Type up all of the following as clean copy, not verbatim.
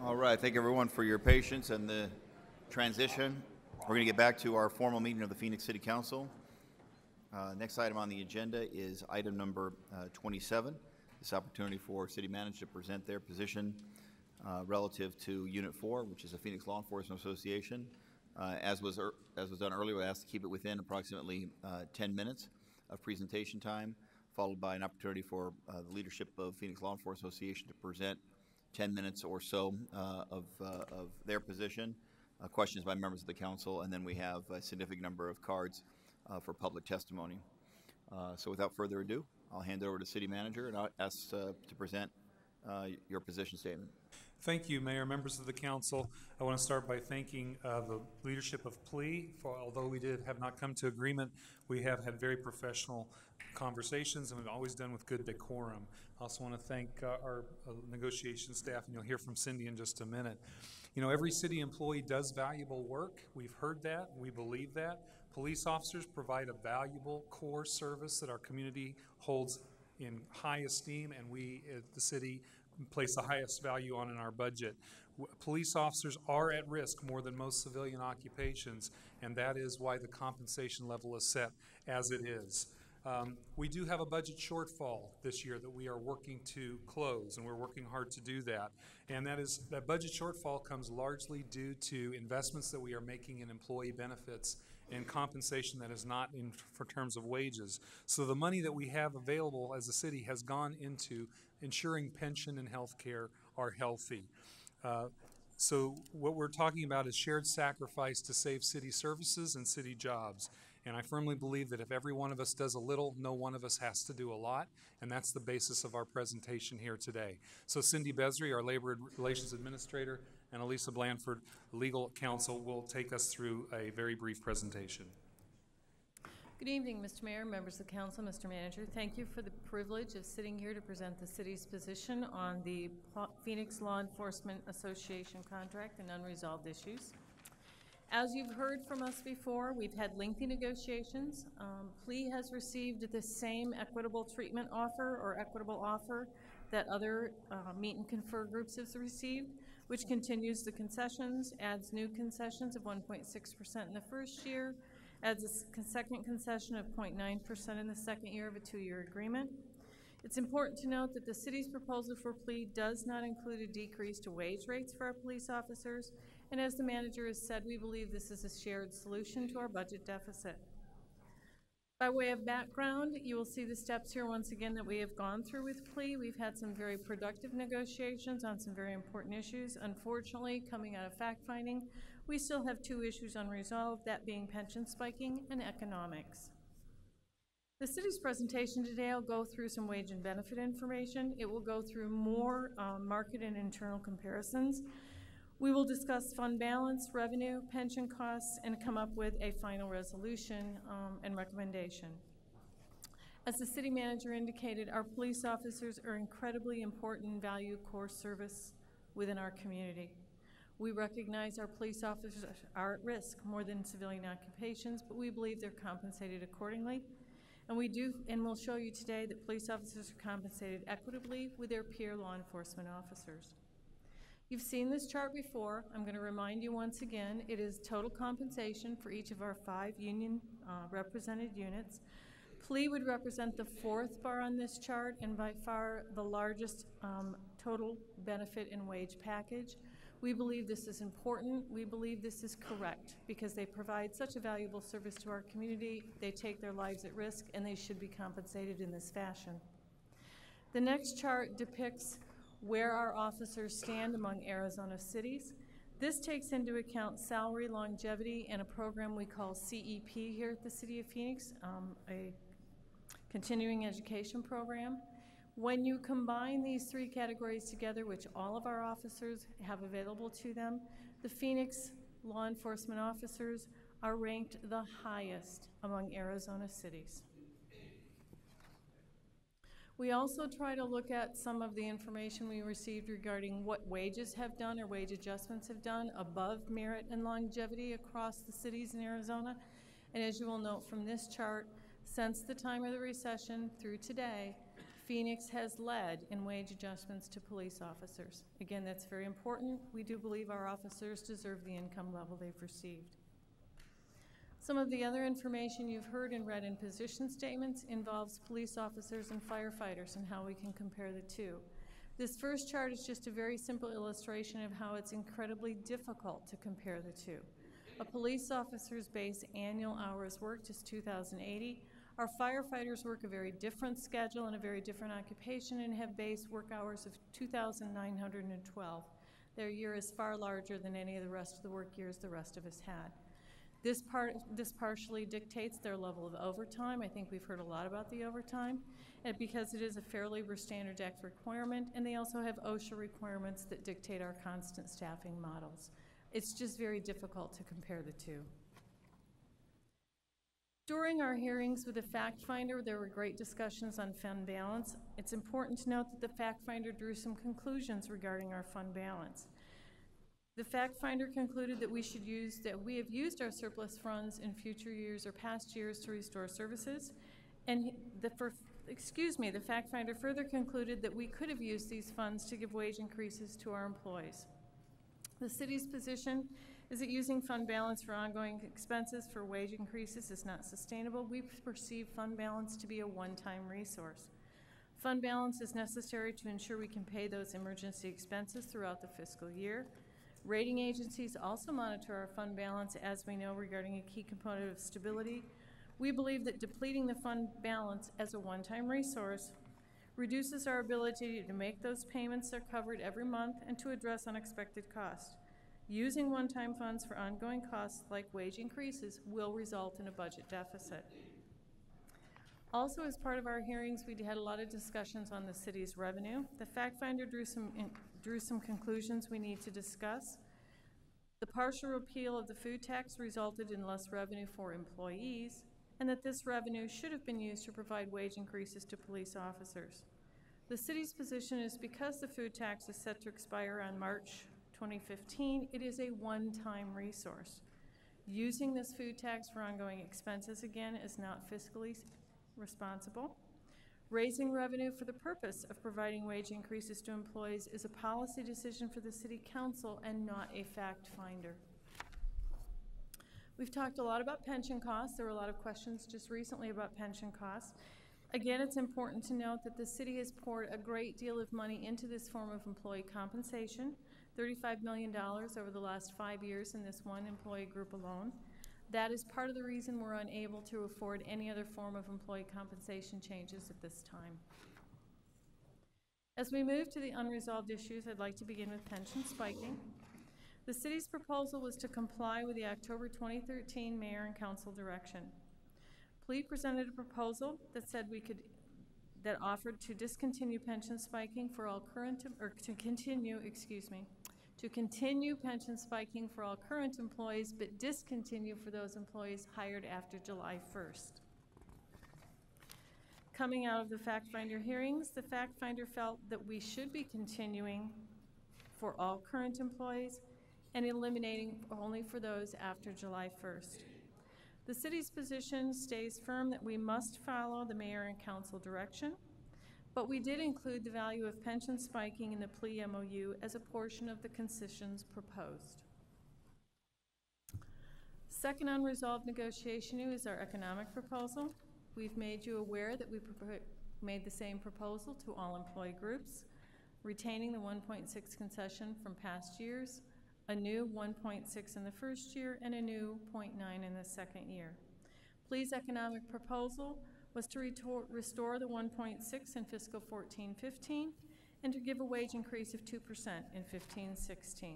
All right, thank everyone for your patience and the transition. We're going to get back to our formal meeting of the Phoenix City Council. Next item on the agenda is item number 27. This opportunity for City Manager to present their position relative to Unit 4, which is the Phoenix Law Enforcement Association. As was done earlier, we asked to keep it within approximately 10 minutes of presentation time, followed by an opportunity for the leadership of Phoenix Law Enforcement Association to present 10 minutes or so of their position, questions by members of the council, and then we have a significant number of cards for public testimony. So without further ado, I'll hand it over to City Manager and I'll ask to present your position statement. Thank you, Mayor, members of the council. I want to start by thanking the leadership of PLEA for, although we have not come to agreement, we have had very professional conversations and we've always done with good decorum. I also want to thank our negotiation staff, and you'll hear from Cindy in just a minute. You know, every city employee does valuable work. We've heard that, we believe that. Police officers provide a valuable core service that our community holds in high esteem, and we at the city place the highest value on in our budget. Police officers are at risk more than most civilian occupations, and that is why the compensation level is set as it is. We do have a budget shortfall this year that we are working to close, and we're working hard to do that. And that budget shortfall comes largely due to investments that we are making in employee benefits and compensation that is not in for terms of wages. So the money that we have available as a city has gone into ensuring pension and health care are healthy. So what we're talking about is shared sacrifice to save city services and city jobs. And I firmly believe that if every one of us does a little, no one of us has to do a lot, and that's the basis of our presentation here today. So Cindy Besry, our Labor Relations Administrator, and Elisa Blandford, Legal Counsel, will take us through a very brief presentation. Good evening, Mr. Mayor, members of the council, Mr. Manager. Thank you for the privilege of sitting here to present the city's position on the Phoenix Law Enforcement Association contract and unresolved issues. As you've heard from us before, we've had lengthy negotiations. PLEA has received the same equitable treatment offer or equitable offer that other meet and confer groups have received, which continues the concessions, adds new concessions of 1.6% in the first year, adds a second concession of 0.9% in the second year of a 2-year agreement. It's important to note that the city's proposal for PLEA does not include a decrease to wage rates for our police officers, and as the manager has said, we believe this is a shared solution to our budget deficit. By way of background, you will see the steps here once again that we have gone through with PLEA. We've had some very productive negotiations on some very important issues. Unfortunately, coming out of fact-finding, we still have 2 issues unresolved, that being pension spiking and economics. The city's presentation today will go through some wage and benefit information. It will go through more market and internal comparisons. We will discuss fund balance, revenue, pension costs, and come up with a final resolution and recommendation. As the city manager indicated, our police officers are incredibly important and value core service within our community. We recognize our police officers are at risk more than civilian occupations, but we believe they're compensated accordingly. And we'll show you today that police officers are compensated equitably with their peer law enforcement officers. You've seen this chart before. I'm going to remind you once again, it is total compensation for each of our 5 union represented units. PLEA would represent the 4th bar on this chart and by far the largest total benefit and wage package. We believe this is important. We believe this is correct because they provide such a valuable service to our community. They take their lives at risk and they should be compensated in this fashion. The next chart depicts where our officers stand among Arizona cities. This takes into account salary, longevity, and a program we call CEP here at the City of Phoenix, a continuing education program. When you combine these 3 categories together, which all of our officers have available to them, the Phoenix law enforcement officers are ranked the highest among Arizona cities. We also try to look at some of the information we received regarding what wages have done or wage adjustments have done above merit and longevity across the cities in Arizona. And as you will note from this chart, since the time of the recession through today, Phoenix has led in wage adjustments to police officers. Again, that's very important. We do believe our officers deserve the income level they've received. Some of the other information you've heard and read in position statements involves police officers and firefighters and how we can compare the two. This first chart is just a very simple illustration of how it's incredibly difficult to compare the two. A police officer's base annual hours worked is 2,080. Our firefighters work a very different schedule and a very different occupation and have base work hours of 2,912. Their year is far larger than any of the rest of the work years the rest of us had. This partially dictates their level of overtime. I think we've heard a lot about the overtime, and because it is a fair labor standards act requirement, and they also have OSHA requirements that dictate our constant staffing models. It's just very difficult to compare the two. During our hearings with the fact finder, there were great discussions on fund balance. It's important to note that the fact finder drew some conclusions regarding our fund balance. The fact finder concluded that we have used our surplus funds in future years or past years to restore services, and the fact finder further concluded that we could have used these funds to give wage increases to our employees. The city's position is that using fund balance for ongoing expenses for wage increases is not sustainable. We perceive fund balance to be a one-time resource. Fund balance is necessary to ensure we can pay those emergency expenses throughout the fiscal year. Rating agencies also monitor our fund balance, as we know, regarding a key component of stability. We believe that depleting the fund balance as a one-time resource reduces our ability to make those payments that are covered every month and to address unexpected costs. Using one-time funds for ongoing costs like wage increases will result in a budget deficit. Also, as part of our hearings, we had a lot of discussions on the city's revenue. The fact finder drew some conclusions we need to discuss. The partial repeal of the food tax resulted in less revenue for employees, and that this revenue should have been used to provide wage increases to police officers. The city's position is because the food tax is set to expire on March 2015, it is a one-time resource. Using this food tax for ongoing expenses, again, is not fiscally responsible. Raising revenue for the purpose of providing wage increases to employees is a policy decision for the City Council and not a fact finder. We've talked a lot about pension costs. There were a lot of questions just recently about pension costs. Again, it's important to note that the city has poured a great deal of money into this form of employee compensation, $35 million over the last 5 years in this one employee group alone. That is part of the reason we're unable to afford any other form of employee compensation changes at this time. As we move to the unresolved issues, I'd like to begin with pension spiking. The city's proposal was to comply with the October 2013 Mayor and Council direction. PLEA presented a proposal that said that offered to discontinue pension spiking for all current, or to continue pension spiking for all current employees, but discontinue for those employees hired after July 1st. Coming out of the fact finder hearings, the fact finder felt that we should be continuing for all current employees and eliminating only for those after July 1st. The city's position stays firm that we must follow the mayor and council direction, but we did include the value of pension spiking in the PLEA MOU as a portion of the concessions proposed. Second unresolved negotiation is our economic proposal. We've made you aware that we made the same proposal to all employee groups, retaining the 1.6 concession from past years, a new 1.6 in the first year, and a new 0.9 in the second year. PLEA's economic proposal was to restore the 1.6 in fiscal 14-15 and to give a wage increase of 2% in 15-16.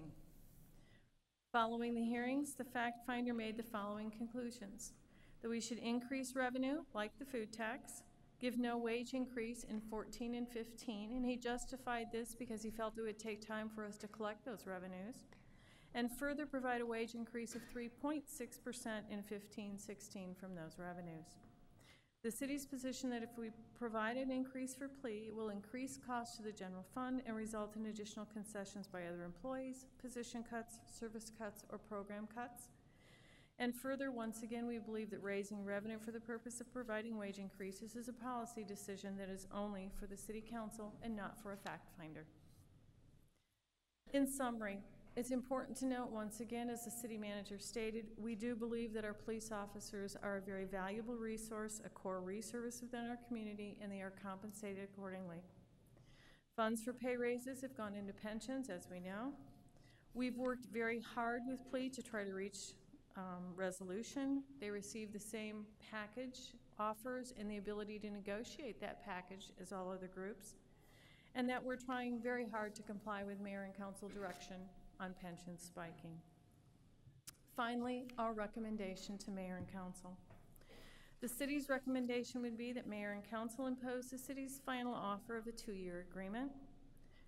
Following the hearings, the fact finder made the following conclusions: that we should increase revenue, like the food tax, give no wage increase in 14 and 15, and he justified this because he felt it would take time for us to collect those revenues, and further provide a wage increase of 3.6% in 15-16 from those revenues. The city's position that if we provide an increase for PLEA, it will increase costs to the general fund and result in additional concessions by other employees, position cuts, service cuts, or program cuts. And further, once again, we believe that raising revenue for the purpose of providing wage increases is a policy decision that is only for the City Council and not for a fact finder. In summary, it's important to note once again, as the City Manager stated, we do believe that our police officers are a very valuable resource, a core resource within our community, and they are compensated accordingly. Funds for pay raises have gone into pensions, as we know. We've worked very hard with PLEA to try to reach resolution. They receive the same package offers and the ability to negotiate that package as all other groups, and that we're trying very hard to comply with Mayor and Council direction on pension spiking. Finally, our recommendation to Mayor and Council. The City's recommendation would be that Mayor and Council impose the City's final offer of a 2-year agreement,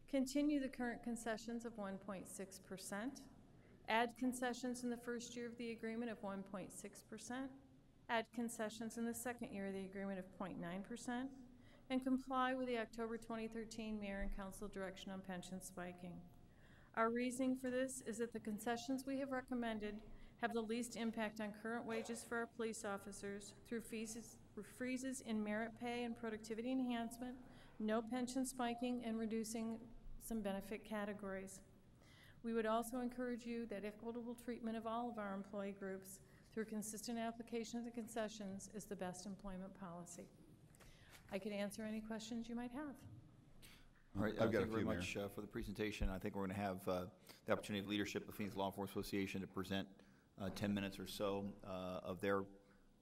continue the current concessions of 1.6%, add concessions in the first year of the agreement of 1.6%, add concessions in the second year of the agreement of 0.9%, and comply with the October 2013 Mayor and Council direction on pension spiking. Our reasoning for this is that the concessions we have recommended have the least impact on current wages for our police officers through freezes in merit pay and productivity enhancement, no pension spiking, and reducing some benefit categories. We would also encourage you that equitable treatment of all of our employee groups through consistent application of the concessions is the best employment policy. I could answer any questions you might have. All right, I've got thank you very a few, much for the presentation. I think we're going to have the opportunity of leadership of Phoenix Law Enforcement Association to present 10 minutes or so of their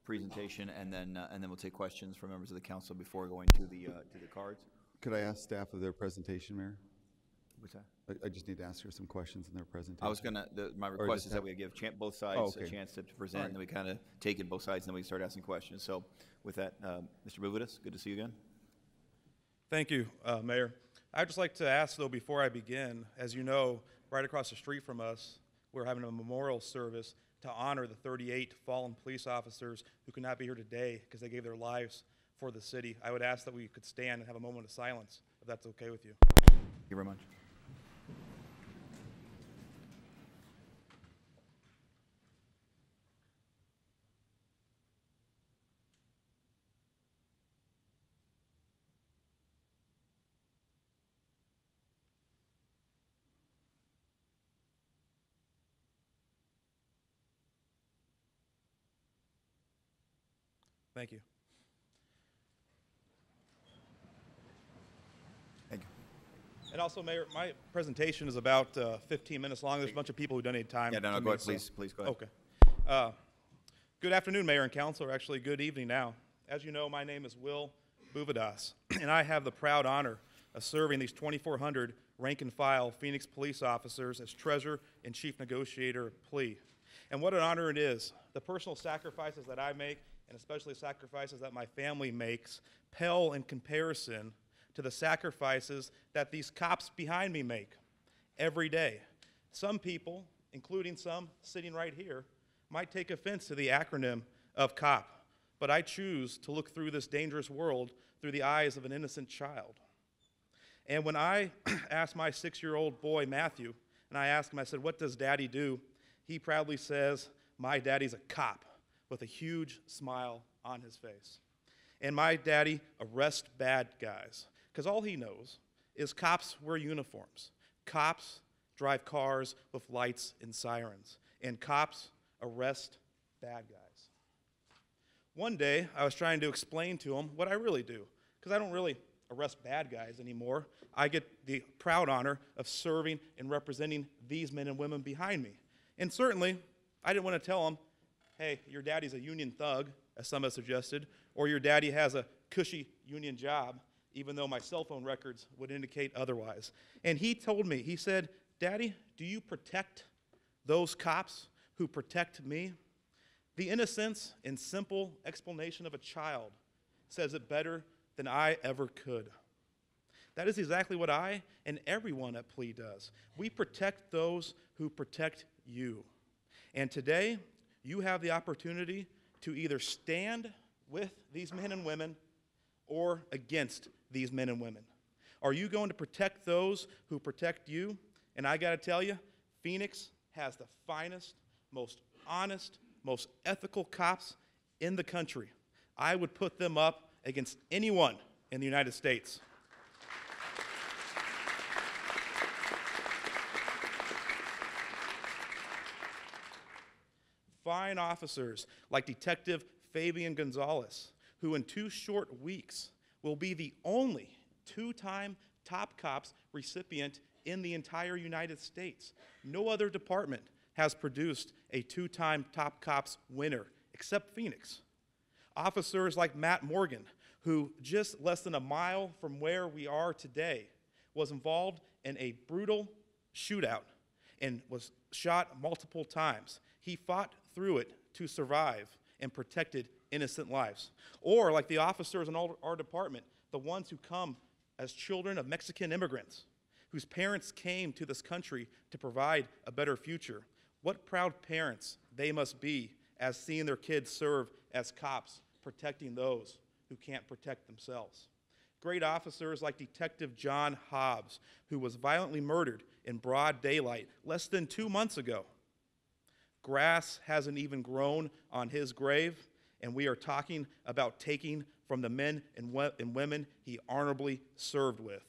presentation, and then we'll take questions from members of the council before going to the cards. Could I ask staff of their presentation, Mayor? What's that? I just need to ask her some questions in their presentation. I was going to, my request is that we give both sides okay. a chance to present, and then we kind of take it both sides, and then we start asking questions. So with that, Mr. Buvidis, good to see you again. Thank you, Mayor. I'd just like to ask, though, before I begin, as you know, right across the street from us, we're having a memorial service to honor the 38 fallen police officers who could not be here today because they gave their lives for the city. I would ask that we could stand and have a moment of silence, if that's okay with you. Thank you very much. Thank you. Thank you. And also, Mayor, my presentation is about 15 minutes long. There's a bunch of people who donate time. Yeah, no, to go me, ahead, so- please go ahead. Okay. Good afternoon, Mayor and Council, or actually good evening now. As you know, my name is Will Buvidas, and I have the proud honor of serving these 2,400 rank-and-file Phoenix police officers as Treasurer and Chief Negotiator of PLEA. And what an honor it is. The personal sacrifices that I make, and especially sacrifices that my family makes, pale in comparison to the sacrifices that these cops behind me make every day. Some people, including some sitting right here, might take offense to the acronym of COP, but I choose to look through this dangerous world through the eyes of an innocent child. And when I asked my 6-year-old boy, Matthew, and I asked him, I said, "What does Daddy do?" He proudly says, "My daddy's a cop," with a huge smile on his face. And my daddy arrests bad guys, because all he knows is cops wear uniforms. Cops drive cars with lights and sirens, and cops arrest bad guys. One day, I was trying to explain to him what I really do, because I don't really arrest bad guys anymore. I get the proud honor of serving and representing these men and women behind me. And certainly, I didn't want to tell him, "Hey, your daddy's a union thug," as some have suggested, or "your daddy has a cushy union job," even though my cell phone records would indicate otherwise. And he told me, he said, "Daddy, do you protect those cops who protect me?" The innocence and simple explanation of a child says it better than I ever could. That is exactly what I and everyone at PLEA does. We protect those who protect you. And today, you have the opportunity to either stand with these men and women or against these men and women. Are you going to protect those who protect you? And I got to tell you, Phoenix has the finest, most honest most ethical cops in the country. I would put them up against anyone in the United States. Fine officers like Detective Fabian Gonzalez, who in 2 short weeks will be the only 2-time top cops recipient in the entire United States. No other department has produced a 2-time top cops winner except Phoenix. Officers like Matt Morgan, who just less than a mile from where we are today was involved in a brutal shootout and was shot multiple times. He fought through it to survive and protected innocent lives. Or like the officers in our department, the ones who come as children of Mexican immigrants, whose parents came to this country to provide a better future. What proud parents they must be as seeing their kids serve as cops, protecting those who can't protect themselves. Great officers like Detective John Hobbs, who was violently murdered in broad daylight less than 2 months ago. Grass hasn't even grown on his grave, and we are talking about taking from the men and women he honorably served with.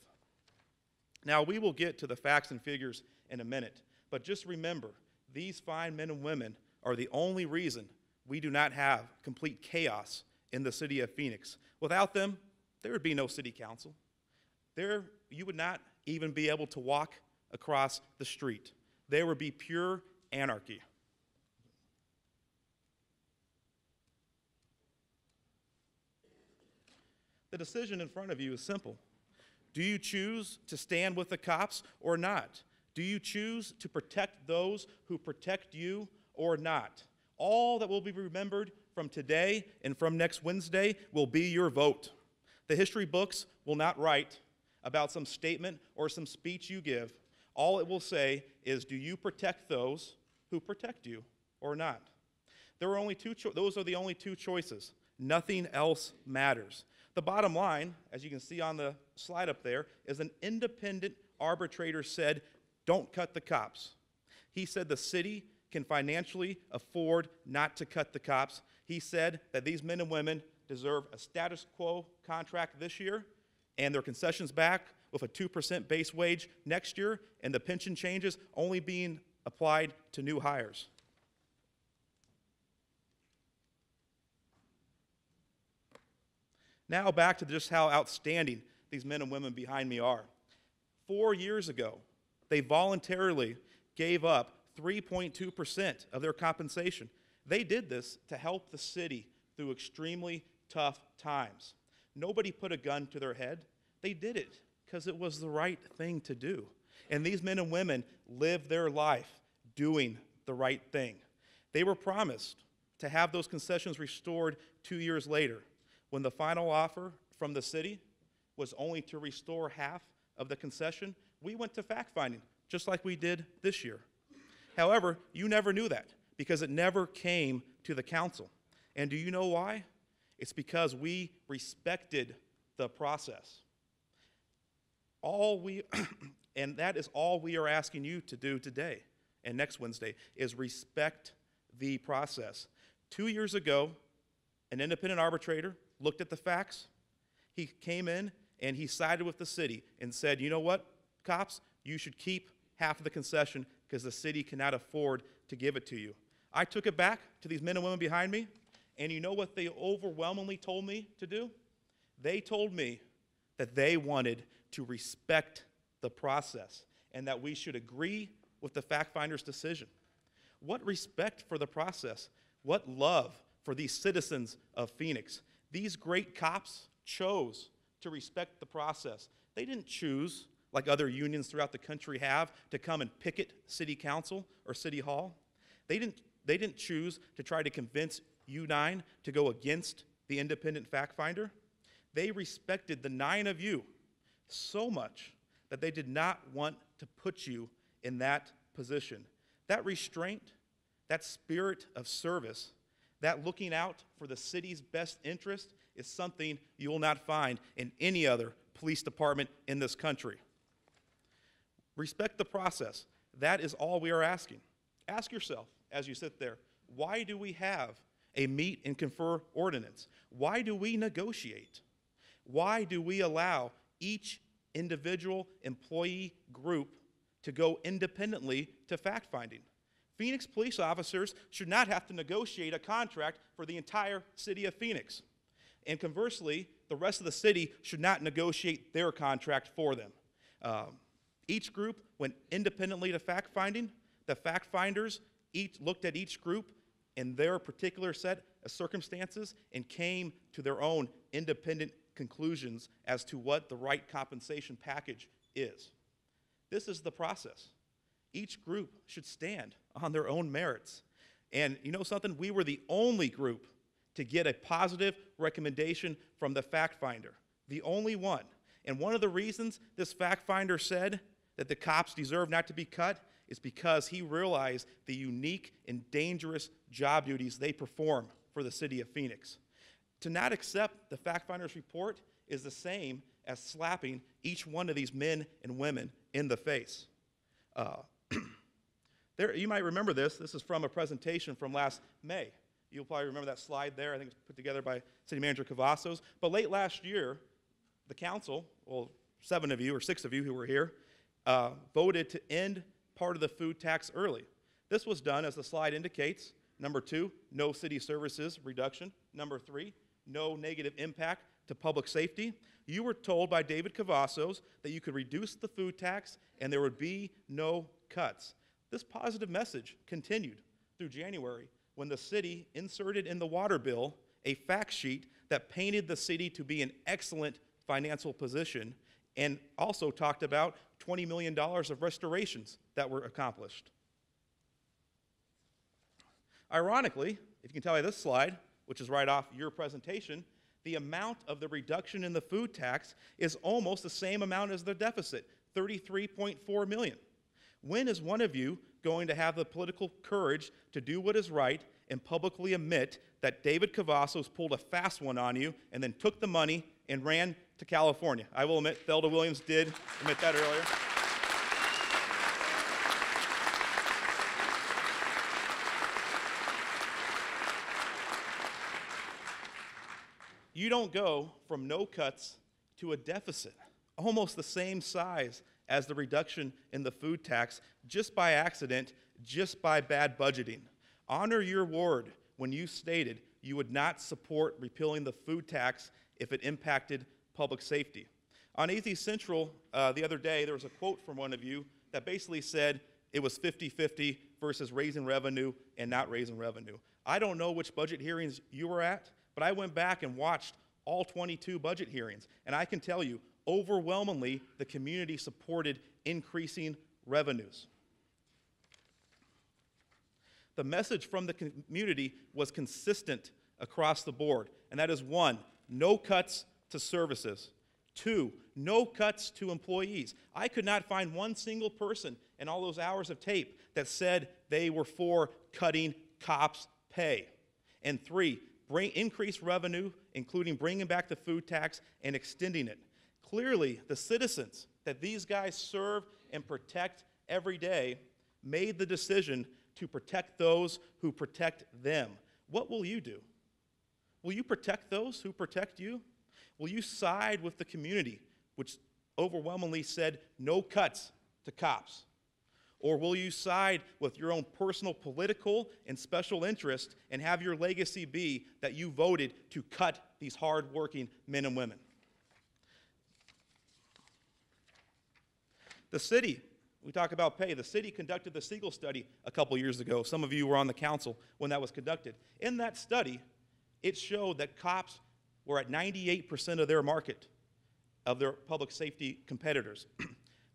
Now, we will get to the facts and figures in a minute, but just remember, these fine men and women are the only reason we do not have complete chaos in the city of Phoenix. Without them, there would be no city council. You would not even be able to walk across the street. There would be pure anarchy. The decision in front of you is simple. Do you choose to stand with the cops or not? Do you choose to protect those who protect you or not? All that will be remembered from today and from next Wednesday will be your vote. The history books will not write about some statement or some speech you give. All it will say is, do you protect those who protect you or not? There are only those are the only 2 choices. Nothing else matters. The bottom line, as you can see on the slide up there, is an independent arbitrator said, don't cut the cops. He said the city can financially afford not to cut the cops. He said that these men and women deserve a status quo contract this year and their concessions back with a 2% base wage next year and the pension changes only being applied to new hires. Now back to just how outstanding these men and women behind me are. 4 years ago, they voluntarily gave up 3.2% of their compensation. They did this to help the city through extremely tough times. Nobody put a gun to their head. They did it because it was the right thing to do. And these men and women lived their life doing the right thing. They were promised to have those concessions restored 2 years later, when the final offer from the city was only to restore half of the concession. We went to fact-finding, just like we did this year. However, you never knew that because it never came to the council. And do you know why? It's because we respected the process. And that is all we are asking you to do today and next Wednesday, is respect the process. 2 years ago, an independent arbitrator looked at the facts. He came in and he sided with the city and said, you know what, cops, you should keep half of the concession because the city cannot afford to give it to you. I took it back to these men and women behind me, and you know what they overwhelmingly told me to do? They told me that they wanted to respect the process and that we should agree with the fact finder's decision. What respect for the process? What love for these citizens of Phoenix? These great cops chose to respect the process. They didn't choose, like other unions throughout the country have, to come and picket city council or city hall. They didn't choose to try to convince U9 to go against the independent fact finder. They respected the 9 of you so much that they did not want to put you in that position. That restraint, that spirit of service, that looking out for the city's best interest is something you will not find in any other police department in this country. Respect the process. That is all we are asking. Ask yourself as you sit there, Why do we have a meet and confer ordinance? Why do we negotiate? Why do we allow each individual employee group to go independently to fact-finding? Phoenix police officers should not have to negotiate a contract for the entire city of Phoenix. And conversely, the rest of the city should not negotiate their contract for them. Each group went independently to fact-finding. The fact-finders each looked at each group in their particular set of circumstances and came to their own independent conclusions as to what the right compensation package is. This is the process. Each group should stand on their own merits. And you know something? We were the only group to get a positive recommendation from the fact finder, the only one. And one of the reasons this fact finder said that the cops deserve not to be cut is because he realized the unique and dangerous job duties they perform for the city of Phoenix. To not accept the fact finder's report is the same as slapping each one of these men and women in the face. You might remember this. This is from a presentation from last May. You'll probably remember that slide there. I think it was put together by City Manager Cavazos. But late last year, the council, well, 7 of you or 6 of you who were here, voted to end part of the food tax early. This was done, as the slide indicates, number 2, no city services reduction. Number 3, no negative impact to public safety. You were told by David Cavazos that you could reduce the food tax and there would be no cuts. This positive message continued through January when the city inserted in the water bill a fact sheet that painted the city to be in excellent financial position and also talked about $20 million of restorations that were accomplished. Ironically, if you can tell by this slide, which is right off your presentation, the amount of the reduction in the food tax is almost the same amount as the deficit, $33.4 million. When is one of you going to have the political courage to do what is right and publicly admit that David Cavazos pulled a fast one on you and then took the money and ran to California? I will admit Thelda Williams did admit that earlier. You don't go from no cuts to a deficit, almost the same size as the reduction in the food tax, just by accident, just by bad budgeting. Honor your word when you stated you would not support repealing the food tax if it impacted public safety. On AZ Central the other day, there was a quote from one of you that basically said it was 50-50 versus raising revenue and not raising revenue. I don't know which budget hearings you were at, but I went back and watched all 22 budget hearings, and I can tell you, overwhelmingly, the community supported increasing revenues. The message from the community was consistent across the board, and that is 1, no cuts to services. 2, no cuts to employees. I could not find one single person in all those hours of tape that said they were for cutting cops' pay. And 3, increase revenue, including bringing back the food tax and extending it. Clearly, the citizens that these guys serve and protect every day made the decision to protect those who protect them. What will you do? Will you protect those who protect you? Will you side with the community, which overwhelmingly said no cuts to cops? Or will you side with your own personal political and special interest and have your legacy be that you voted to cut these hard-working men and women? The city, we talk about pay, the city conducted the Siegel study a couple years ago. Some of you were on the council when that was conducted. In that study, it showed that cops were at 98% of their market, of their public safety competitors.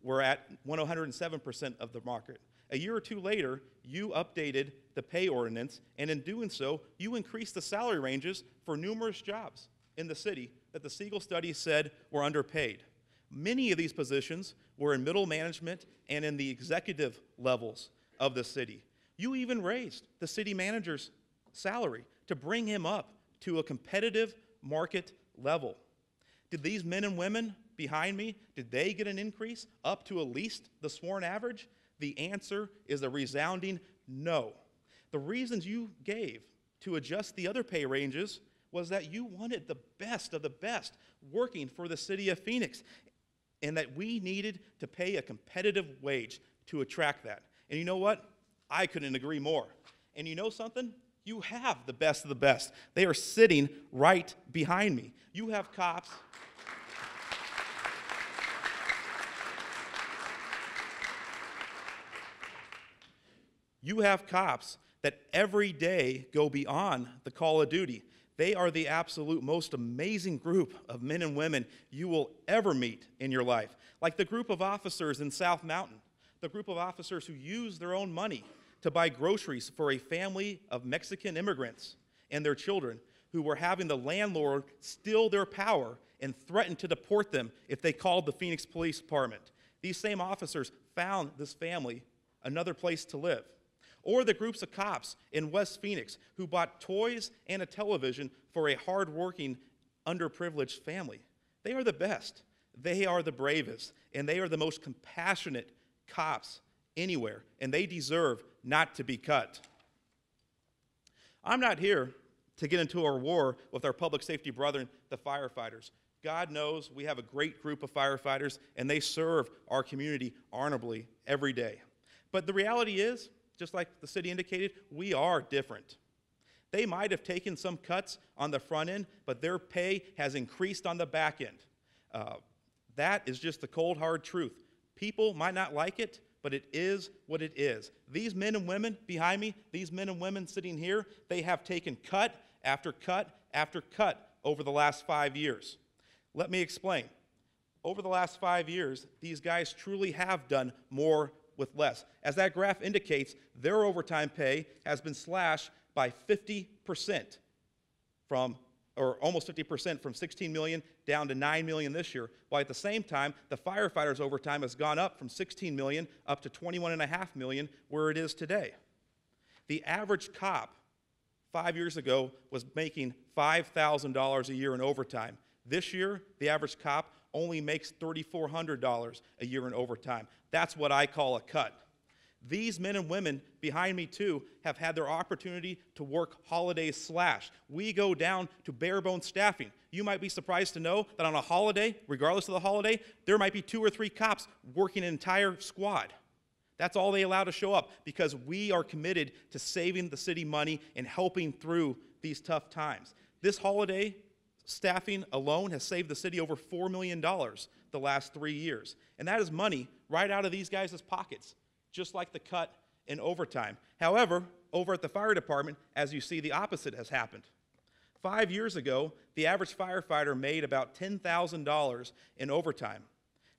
We're at 107% of the market. A year or two later, you updated the pay ordinance, and in doing so, you increased the salary ranges for numerous jobs in the city that the Siegel study said were underpaid. Many of these positions were in middle management and in the executive levels of the city. You even raised the city manager's salary to bring him up to a competitive market level. Did these men and women behind me, did they get an increase up to at least the sworn average? The answer is a resounding no. The reasons you gave to adjust the other pay ranges was that you wanted the best of the best working for the city of Phoenix, and that we needed to pay a competitive wage to attract that. And you know what? I couldn't agree more. And you know something? You have the best of the best. They are sitting right behind me. You have cops. You have cops that every day go beyond the call of duty. They are the absolute most amazing group of men and women you will ever meet in your life. Like the group of officers in South Mountain, the group of officers who use their own money to buy groceries for a family of Mexican immigrants and their children who were having the landlord steal their power and threaten to deport them if they called the Phoenix Police Department. These same officers found this family another place to live. Or the groups of cops in West Phoenix who bought toys and a television for a hardworking, underprivileged family. They are the best. They are the bravest. And they are the most compassionate cops anywhere. And they deserve not to be cut. I'm not here to get into a war with our public safety brethren, the firefighters. God knows we have a great group of firefighters, and they serve our community honorably every day. But the reality is, just like the city indicated, we are different. They might have taken some cuts on the front end, but their pay has increased on the back end. That is just the cold, hard truth. People might not like it, but it is what it is. These men and women behind me, these men and women sitting here, they have taken cut after cut after cut over the last 5 years. Let me explain. Over the last 5 years, these guys truly have done more with less. As that graph indicates, their overtime pay has been slashed by 50% or almost 50% from $16 million down to $9 million this year, while at the same time, the firefighters' overtime has gone up from $16 million up to $21.5 million, where it is today. The average cop 5 years ago was making $5,000 a year in overtime. This year, the average cop only makes $3,400 a year in overtime. That's what I call a cut. These men and women behind me, too, have had their opportunity to work holidays slashed. We go down to bare-bones staffing. You might be surprised to know that on a holiday, regardless of the holiday, there might be 2 or 3 cops working an entire squad. That's all they allow to show up because we are committed to saving the city money and helping through these tough times. This holiday staffing alone has saved the city over $4 million the last 3 years. And that is money right out of these guys' pockets, just like the cut in overtime. However, over at the fire department, as you see, the opposite has happened. 5 years ago, the average firefighter made about $10,000 in overtime.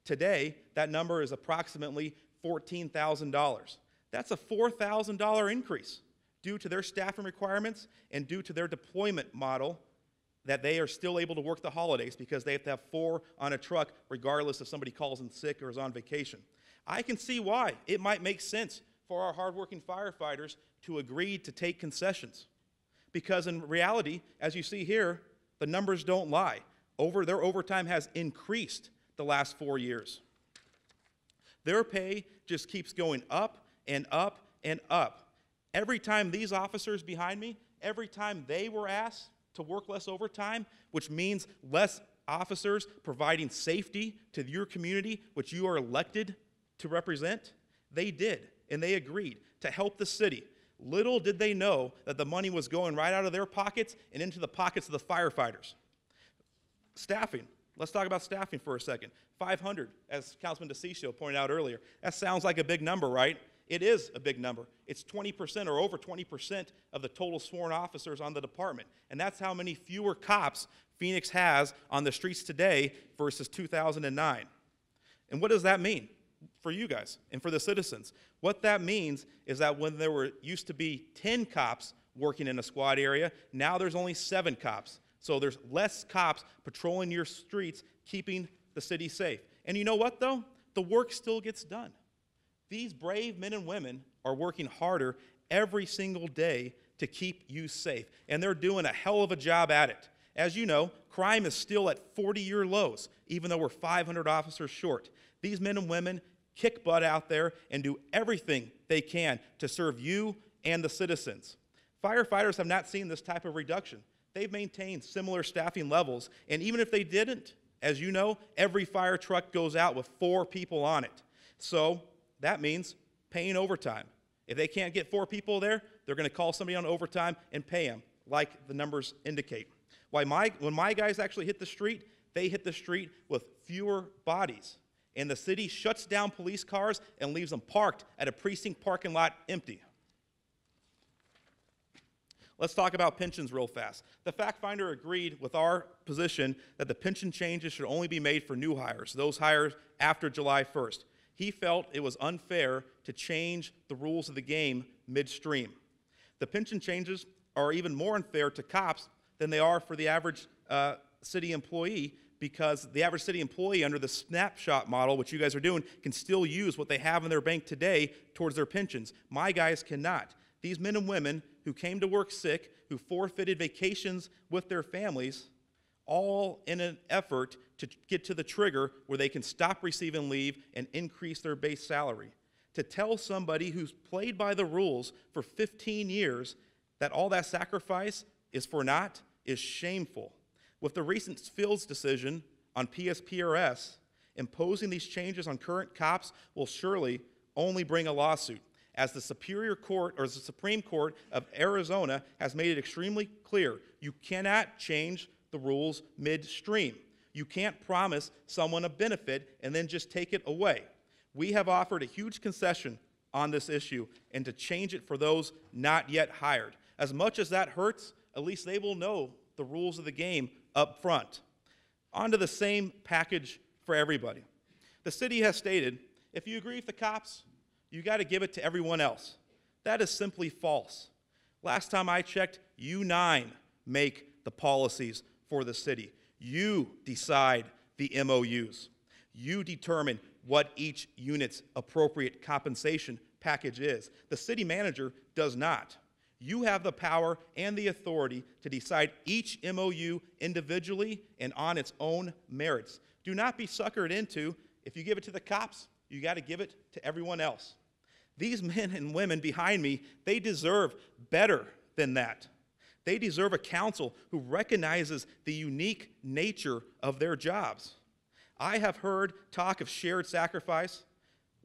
Today, that number is approximately $14,000. That's a $4,000 increase due to their staffing requirements and due to their deployment model that they are still able to work the holidays because they have to have 4 on a truck regardless if somebody calls in sick or is on vacation. I can see why it might make sense for our hardworking firefighters to agree to take concessions. Because in reality, as you see here, the numbers don't lie. Their overtime has increased the last 4 years. Their pay just keeps going up and up and up. Every time these officers behind me, every time they were asked to work less overtime, which means less officers providing safety to your community, which you are elected to represent, they did, and they agreed to help the city. Little did they know that the money was going right out of their pockets and into the pockets of the firefighters. Staffing. Let's talk about staffing for a second. 500, as Councilman DeCiccio pointed out earlier. That sounds like a big number, right? It is a big number. It's 20% or over 20% of the total sworn officers on the department. And that's how many fewer cops Phoenix has on the streets today versus 2009. And what does that mean for you guys and for the citizens? What that means is that when there used to be 10 cops working in a squad area, now there's only 7 cops. So there's less cops patrolling your streets, keeping the city safe. And you know what, though? The work still gets done. These brave men and women are working harder every single day to keep you safe. And they're doing a hell of a job at it. As you know, crime is still at 40-year lows, even though we're 500 officers short. These men and women kick butt out there and do everything they can to serve you and the citizens. Firefighters have not seen this type of reduction. They've maintained similar staffing levels, and even if they didn't, as you know, every fire truck goes out with 4 people on it. So that means paying overtime. If they can't get 4 people there, they're going to call somebody on overtime and pay them, like the numbers indicate. When my guys actually hit the street, they hit the street with fewer bodies. And the city shuts down police cars and leaves them parked at a precinct parking lot empty. Let's talk about pensions real fast. The fact finder agreed with our position that the pension changes should only be made for new hires, those hired after July 1st. He felt it was unfair to change the rules of the game midstream. The pension changes are even more unfair to cops than they are for the average city employee, because the average city employee under the snapshot model, which you guys are doing, can still use what they have in their bank today towards their pensions. My guys cannot. These men and women who came to work sick, who forfeited vacations with their families, all in an effort to get to the trigger where they can stop receiving leave and increase their base salary. To tell somebody who's played by the rules for 15 years that all that sacrifice is for naught is shameful. With the recent Fields decision on PSPRS, imposing these changes on current cops will surely only bring a lawsuit, as the Superior Court, or the Supreme Court of Arizona, has made it extremely clear. You cannot change the rules midstream. You can't promise someone a benefit and then just take it away. We have offered a huge concession on this issue, and to change it for those not yet hired. As much as that hurts, at least they will know the rules of the game up front. On to the same package for everybody. The city has stated, if you agree with the cops, you got to give it to everyone else. That is simply false. Last time I checked, you 9 make the policies for the city. You decide the MOUs. You determine what each unit's appropriate compensation package is. The city manager does not. You have the power and the authority to decide each MOU individually and on its own merits. Do not be suckered into, if you give it to the cops, you got to give it to everyone else. These men and women behind me, they deserve better than that. They deserve a council who recognizes the unique nature of their jobs. I have heard talk of shared sacrifice.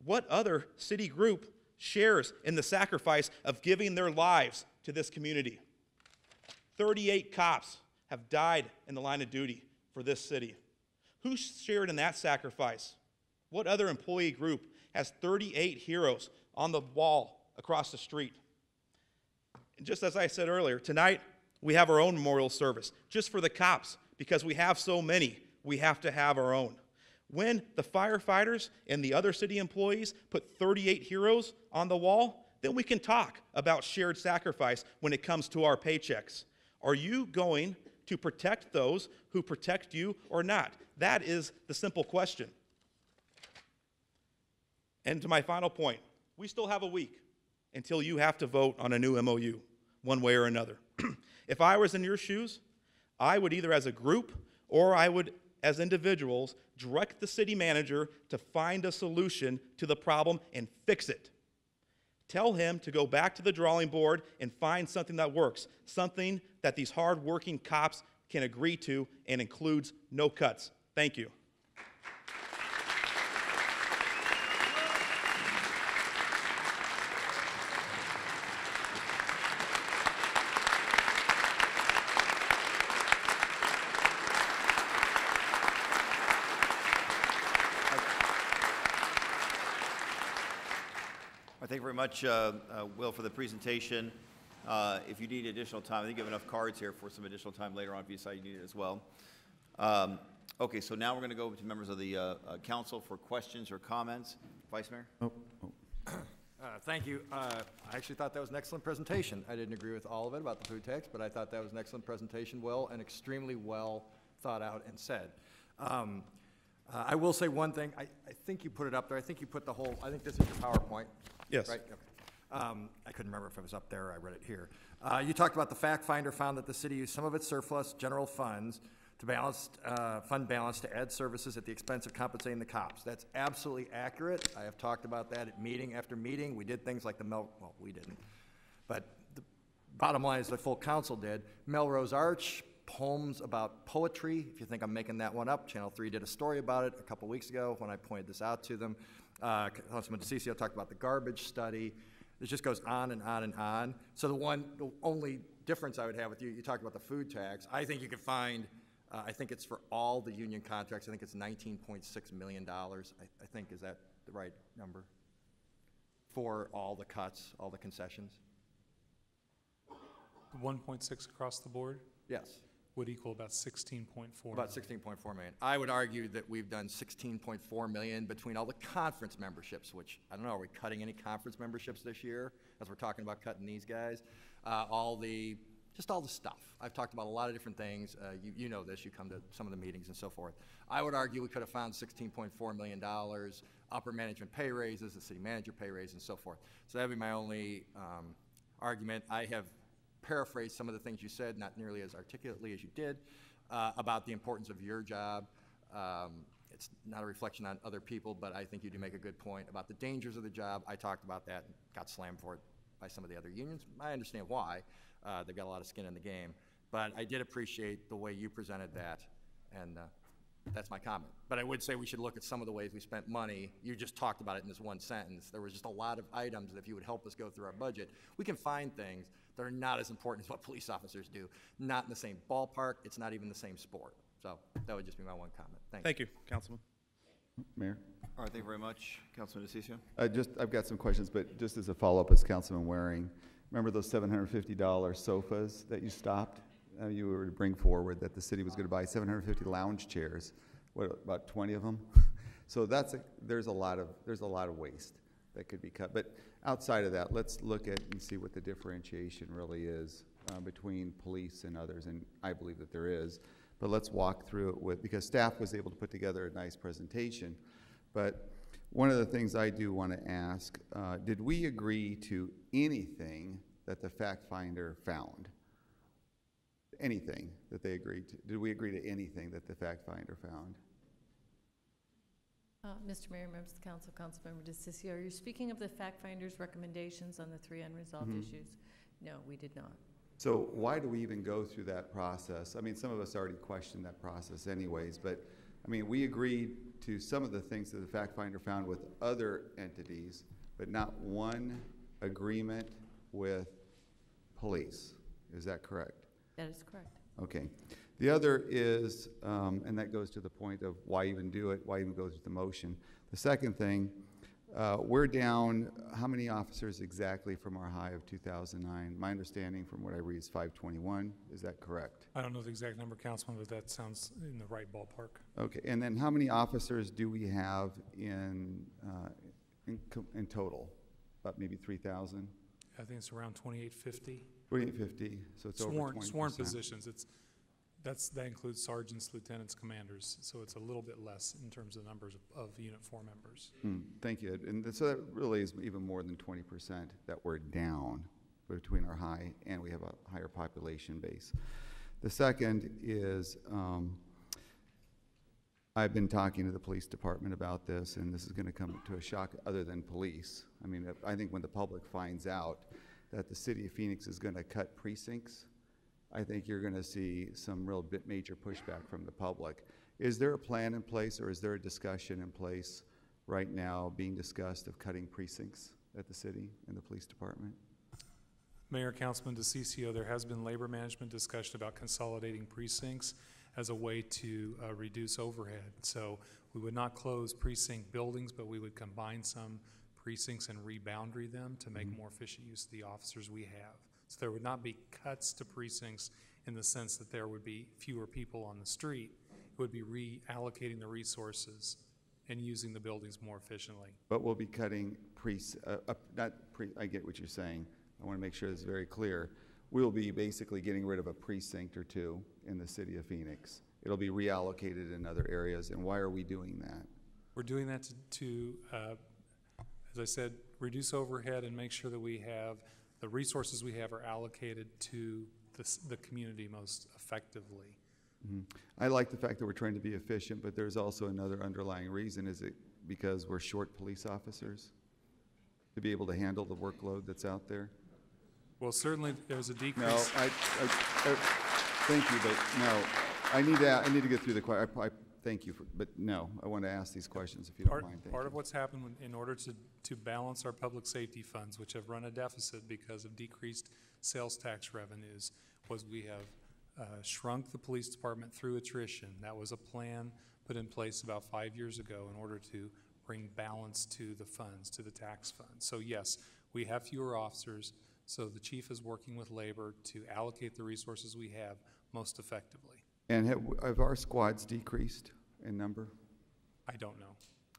What other city group shares in the sacrifice of giving their lives to this community? 38 cops have died in the line of duty for this city. Who shared in that sacrifice? What other employee group has 38 heroes on the wall across the street? And just as I said earlier, tonight we have our own memorial service just for the cops, because we have so many, we have to have our own. When the firefighters and the other city employees put 38 heroes on the wall, then we can talk about shared sacrifice when it comes to our paychecks. Are you going to protect those who protect you or not? That is the simple question. And to my final point, we still have a week until you have to vote on a new MOU, one way or another. If I was in your shoes, I would either as a group or I would, as individuals, direct the city manager to find a solution to the problem and fix it. Tell him to go back to the drawing board and find something that works, something that these hard-working cops can agree to and includes no cuts. Thank you. Thank you very much, Will, for the presentation. If you need additional time, I think you have enough cards here for some additional time later on if you decide you need it as well. Okay, so now we're going to go to members of the council for questions or comments. Vice Mayor? Thank you. I actually thought that was an excellent presentation. I didn't agree with all of it about the food tax, but I thought that was an excellent presentation, Will, and extremely well thought out and said. I will say one thing. I think you put it up there. I think you put the whole, I think this is your PowerPoint. Yes. Right? Okay. I couldn't remember if it was up there or I read it here. You talked about the fact finder found that the city used some of its surplus general funds to balance, fund balance to add services at the expense of compensating the cops. That's absolutely accurate. I have talked about that at meeting after meeting. We did things like the well, we didn't. But the bottom line is the full council did. Melrose Arch, poems about poetry. If you think I'm making that one up, Channel 3 did a story about it a couple weeks ago when I pointed this out to them. Councilman DeCiccio talked about the garbage study. It just goes on and on and on. So the only difference I would have with you, you talked about the food tax. I think you could find, I think it's for all the union contracts, I think it's $19.6 million. I think, is that the right number? For all the cuts, all the concessions? 1.6 across the board Yes. would equal about 16.4. About 16.4 million. I would argue that we've done 16.4 million between all the conference memberships, which, I don't know, are we cutting any conference memberships this year, as we're talking about cutting these guys? Just all the stuff. I've talked about a lot of different things. You know this, you come to some of the meetings and so forth. I would argue we could have found $16.4 million, upper management pay raises, the city manager pay raise, and so forth. So that'd be my only argument. I have paraphrase some of the things you said, not nearly as articulately as you did, about the importance of your job. It's not a reflection on other people, but I think you do make a good point about the dangers of the job. I talked about that and got slammed for it by some of the other unions. I understand why. They've got a lot of skin in the game. But I did appreciate the way you presented that, and that's my comment. But I would say we should look at some of the ways we spent money. You just talked about it in this one sentence. There was just a lot of items that if you would help us go through our budget, we can find things that are not as important as what police officers do. Not in the same ballpark. It's not even the same sport. So that would just be my one comment. Thank you. Thank you, Councilman. Mayor? All right, thank you very much. Councilman DeCiccio? I've got some questions, but just as a follow-up as Councilman Waring, remember those $750 sofas that you stopped? You were to bring forward that the city was going to buy 750 lounge chairs. What, about 20 of them? So there's a lot of waste that could be cut. But outside of that, let's look at and see what the differentiation really is between police and others, and I believe that there is. But let's walk through it because staff was able to put together a nice presentation. But one of the things I do want to ask, did we agree to anything that the fact finder found? Anything that they agreed to? Did we agree to anything that the fact finder found? Mr. Mayor, members of the council, Councilmember DeCiccio, are you speaking of the fact finder's recommendations on the 3 unresolved issues? No, we did not. So why do we even go through that process? I mean, some of us already questioned that process anyways, but I mean, we agreed to some of the things that the fact finder found with other entities, but not one agreement with police. Is that correct? That is correct. Okay. The other is, and that goes to the point of why even do it, why even go through the motion. The second thing, we're down how many officers exactly from our high of 2009? My understanding from what I read is 521. Is that correct? I don't know the exact number, Councilman, but that sounds in the right ballpark. Okay. And then how many officers do we have in total? About maybe 3,000? I think it's around 2,850. 2,850. So it's over 20%. Sworn positions. That includes sergeants, lieutenants, commanders. So it's a little bit less in terms of numbers of Unit 4 members. Thank you. And so that really is even more than 20% that we're down between our high and we have a higher population base. The second is I've been talking to the police department about this, and this is going to come to a shock other than police. I mean, I think when the public finds out that the city of Phoenix is going to cut precincts, I think you're going to see some real major pushback from the public. Is there a plan in place, or is there a discussion in place right now being discussed of cutting precincts at the city and the police department? Mayor, Councilman DeCiccio, there has been labor management discussion about consolidating precincts as a way to reduce overhead. So we would not close precinct buildings, but we would combine some precincts and reboundary them to make more efficient use of the officers we have. So there would not be cuts to precincts in the sense that there would be fewer people on the street. It would be reallocating the resources and using the buildings more efficiently. But we'll be cutting I get what you're saying. I want to make sure this is very clear. We'll be basically getting rid of a precinct or two in the city of Phoenix. It'll be reallocated in other areas. And why are we doing that? We're doing that to as I said, reduce overhead and make sure that we have the resources we have are allocated to the community most effectively. I like the fact that we're trying to be efficient, but there's also another underlying reason. Is it because we're short police officers to be able to handle the workload that's out there? Well, certainly there's a decrease. No, thank you, but no. I need to get through the question. Thank you, but no, I want to ask these questions if you don't mind. Thank Part you. of what's happened in order to balance our public safety funds, which have run a deficit because of decreased sales tax revenues, was we have shrunk the police department through attrition. That was a plan put in place about 5 years ago in order to bring balance to the funds, to the tax funds. So yes, we have fewer officers, so the chief is working with labor to allocate the resources we have most effectively. And have our squads decreased in number? I don't know.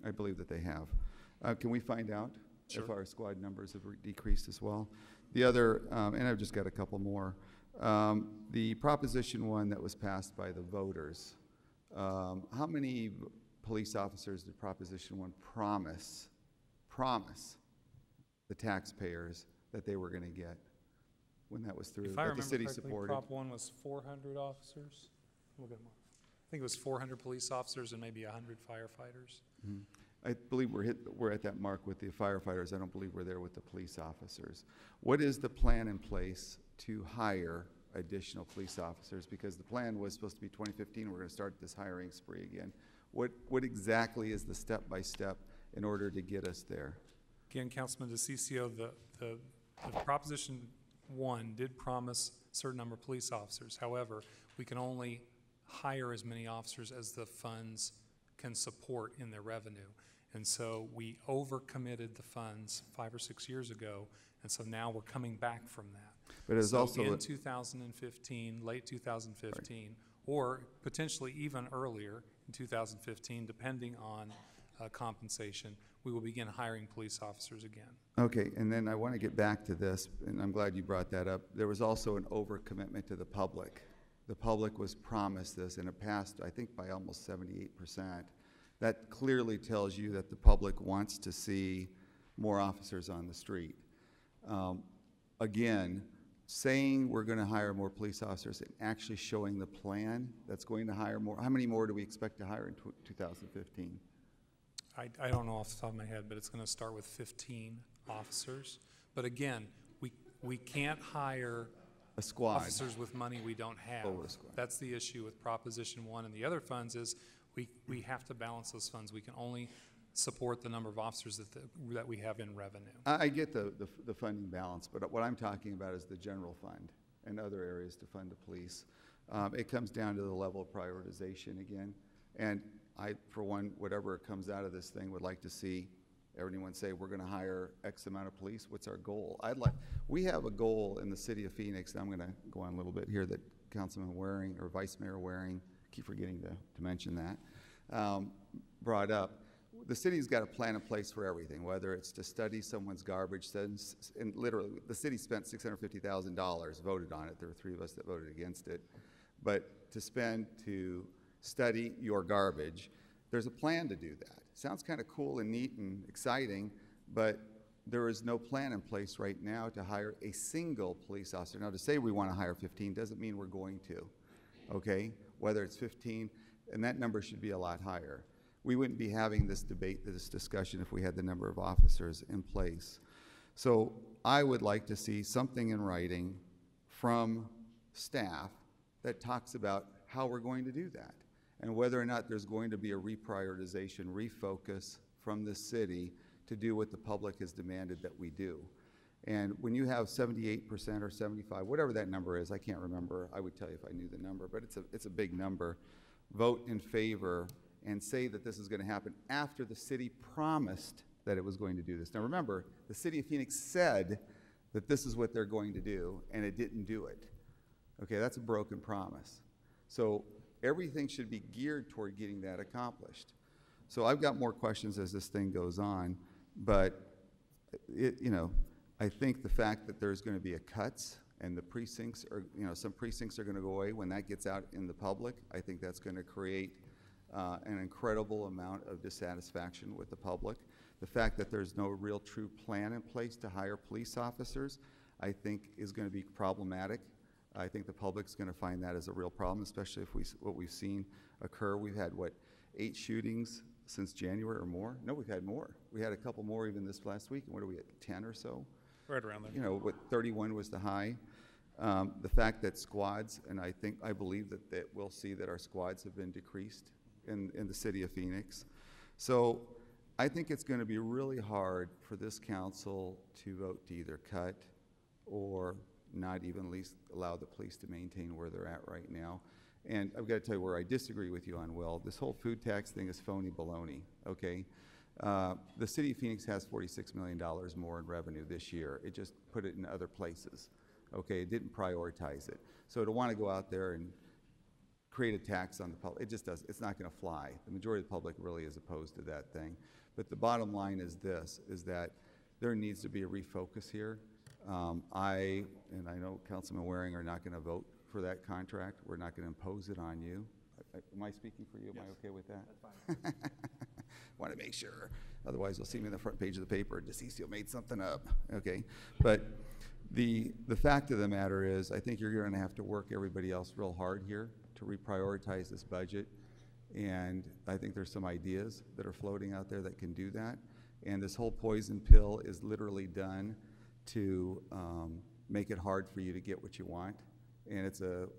I believe that they have. Can we find out Sure. if our squad numbers have decreased as well? The other, and I've just got a couple more. The Proposition 1 that was passed by the voters, how many police officers did Proposition 1 promise the taxpayers that they were going to get when that was through, If I that remember the city correctly, supported? Prop 1 was 400 officers. Look at them. I think it was 400 police officers and maybe 100 firefighters. Mhm. I believe we're at that mark with the firefighters. I don't believe we're there with the police officers. What is the plan in place to hire additional police officers? Because the plan was supposed to be 2015. We're going to start this hiring spree again. What exactly is the step-by-step in order to get us there? Again, Councilman DeCiccio, the Proposition 1 did promise a certain number of police officers. However, we can only hire as many officers as the funds can support in their revenue. And so we overcommitted the funds 5 or 6 years ago, and so now we're coming back from that. But it's so also in 2015, late 2015, right, or potentially even earlier in 2015, depending on compensation, we will begin hiring police officers again. Okay, and then I want to get back to this, and I'm glad you brought that up. There was also an overcommitment to the public. The public was promised this, and it passed, I think, by almost 78%. That clearly tells you that the public wants to see more officers on the street. Again, saying we're going to hire more police officers and actually showing the plan that's going to hire more. How many more do we expect to hire in 2015? I don't know off the top of my head, but it's going to start with 15 officers. But again, we can't hire a squad officers with money we don't have. Over a squad. That's the issue with Proposition 1 and the other funds is we have to balance those funds. We can only support the number of officers that we have in revenue. I get the funding balance, but what I'm talking about is the general fund and other areas to fund the police. It comes down to the level of prioritization again. And I, for one, whatever comes out of this thing, would like to see everyone say, we're going to hire X amount of police. What's our goal? We have a goal in the city of Phoenix, and I'm going to go on a little bit here, that Councilman Waring, or Vice Mayor Waring, keep forgetting to mention that, brought up. The city's got a plan in place for everything, whether it's to study someone's garbage, and literally, the city spent $650,000, voted on it. There were 3 of us that voted against it. But to spend to study your garbage, there's a plan to do that. Sounds kind of cool and neat and exciting, but there is no plan in place right now to hire a single police officer. Now, to say we want to hire 15 doesn't mean we're going to, okay? Whether it's 15, and that number should be a lot higher. We wouldn't be having this debate, this discussion, if we had the number of officers in place. So I would like to see something in writing from staff that talks about how we're going to do that, and whether or not there's going to be a reprioritization, refocus from the city to do what the public has demanded that we do. And when you have 78% or 75, whatever that number is, I can't remember, I would tell you if I knew the number, but it's a big number, vote in favor and say that this is going to happen after the city promised that it was going to do this. Now remember, the city of Phoenix said that this is what they're going to do, and it didn't do it. Okay, that's a broken promise. So everything should be geared toward getting that accomplished. So I've got more questions as this thing goes on, but I think the fact that there's going to be a cuts and the precincts are, some precincts are going to go away when that gets out in the public, I think that's going to create an incredible amount of dissatisfaction with the public. The fact that there's no real true plan in place to hire police officers, I think is going to be problematic. I think the public's going to find that as a real problem, especially if what we've seen occur. We've had, 8 shootings since January or more? No, we've had more. We had a couple more even this last week, and what are we at, 10 or so? Right around there. You know, what, 31 was the high. The fact that squads, and I believe that we'll see that our squads have been decreased in the city of Phoenix. So I think it's going to be really hard for this council to vote to either cut or not even at least allow the police to maintain where they're at right now. And I've got to tell you where I disagree with you on, Will. This whole food tax thing is phony baloney, okay? The city of Phoenix has $46 million more in revenue this year. It just put it in other places, okay? It didn't prioritize it. So to want to go out there and create a tax on the public, it just doesn't, it's not going to fly. The majority of the public really is opposed to that thing. But the bottom line is this, is that there needs to be a refocus here. I know Councilman Waring are not going to vote for that contract. We're not going to impose it on you. Am I speaking for you? Am I okay with that? That's fine. Want to make sure. Otherwise, you'll see me on the front page of the paper. DeCiccio made something up. Okay, but the fact of the matter is, I think you're going to have to work everybody else real hard here to reprioritize this budget. And I think there's some ideas that are floating out there that can do that. And this whole poison pill is literally done to make it hard for you to get what you want. And it's a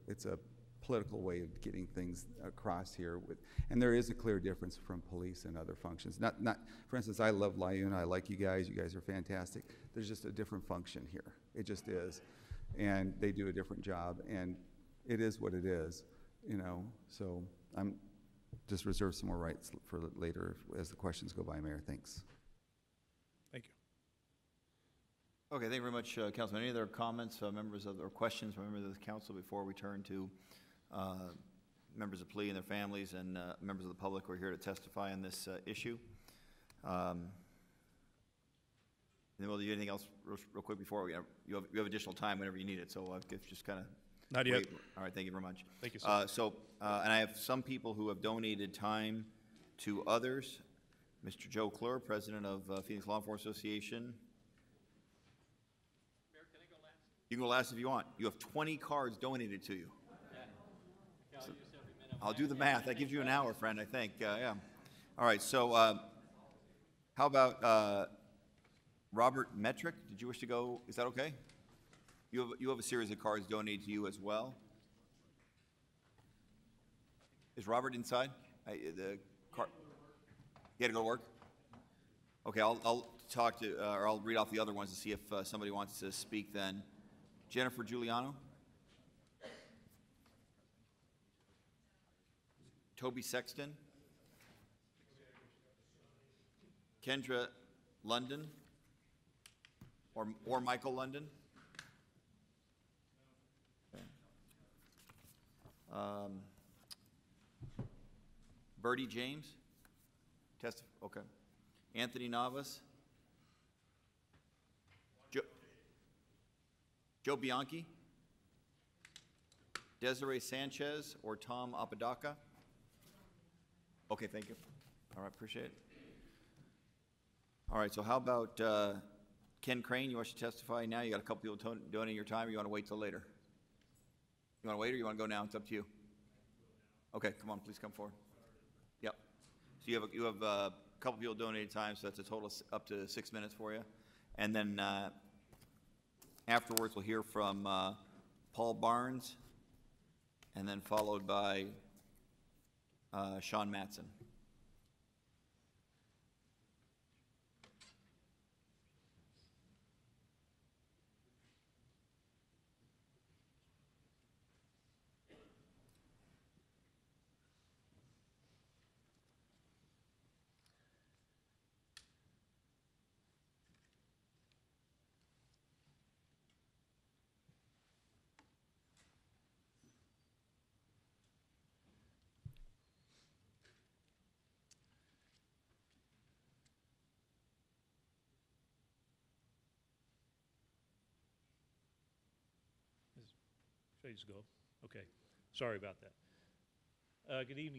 political way of getting things across here. And there is a clear difference from police and other functions. For instance, I love Lyuna. I like you guys. You guys are fantastic. There's just a different function here. It just is. And they do a different job. And it is what it is, you know. So I'm just reserve some more rights for later as the questions go by, Mayor. Thanks. Thank you. Okay, thank you very much, Councilman. Any other comments, members of, or questions from members of the council before we turn to members of PLEA and their families and members of the public who are here to testify on this issue? And then we'll do anything else real quick before we, you have additional time whenever you need it, so just kind of. Not yet. Wait. All right, thank you very much. Thank you, sir. And I have some people who have donated time to others. Mr. Joe Clure, president of Phoenix Law Enforcement Association. Mayor, can I go last? You can go last if you want. You have 20 cards donated to you. Okay. So I'll do the math. That gives you an hour, friend, I think. Yeah. All right, so how about Robert Metrick? Did you wish to go? Is that okay? You have a series of cards donated to you as well. Is Robert inside? The card. You had to go to work? Okay, I'll talk to, or I'll read off the other ones to see if somebody wants to speak then. Jennifer Giuliano? Toby Sexton? Kendra London? Or Michael London? Okay. Bertie James? Okay. Anthony Navas? Joe Bianchi? Desiree Sanchez or Tom Apodaca? Okay, thank you. All right, appreciate it. All right, so how about Ken Crane? You want to testify now? You got a couple people donating your time, or you want to wait till later? You want to wait, or you want to go now? It's up to you. Okay, come on, please come forward. Yep. So you have a couple people donated time, so that's a total of up to 6 minutes for you. And then afterwards, we'll hear from Paul Barnes, and then followed by Sean Matson. Should I just go? Okay. Sorry about that. Good evening.